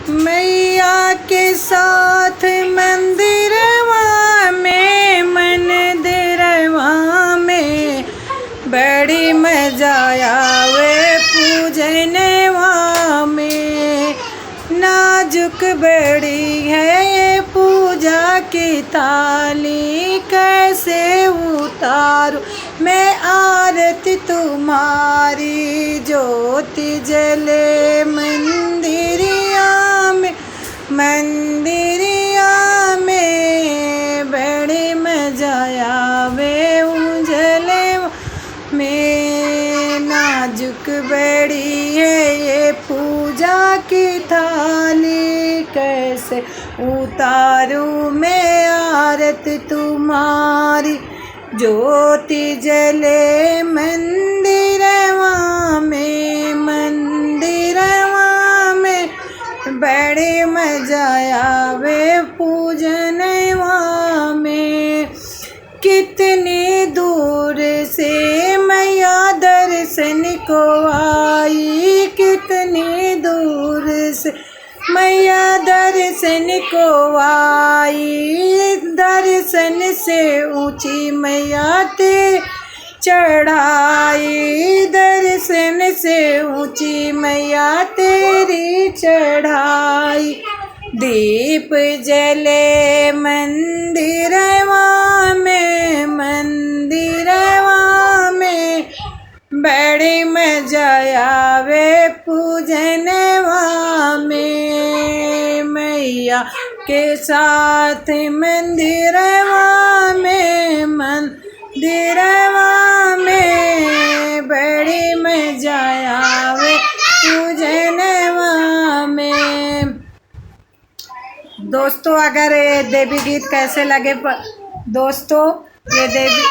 मैया के साथ मंदिरवा में बड़ी मजा आवे पूजनवा में। नाजुक बड़ी है पूजा की थाली, कैसे उतारूं मैं आरती तुम्हारी। ज्योति जले मंदिरिया में बड़ी मजा आवे उजले में। नाजुक बड़ी है ये पूजा की थाली, कैसे उतारूं मैं आरती तुम्हारी। ज्योति जले मंदिरवा में बड़ी मजा आवे पूजनवा में। कितनी दूर से मैया दर्शन को आई, कितनी दूर से मैया दर्शन को आई। दर्शन से ऊंची मैया ते चढ़ाई, दर्शन से ऊंची मैया तेरी चढ़ाई। दीप जले मंदिरवा में बड़ी मजा आवे पूजनवा में। मैया के साथ मंदिरवा में बड़ी मजा आवे पूजनवा में। दोस्तों, अगर ये देवी गीत कैसे लगे दोस्तों, ये देवी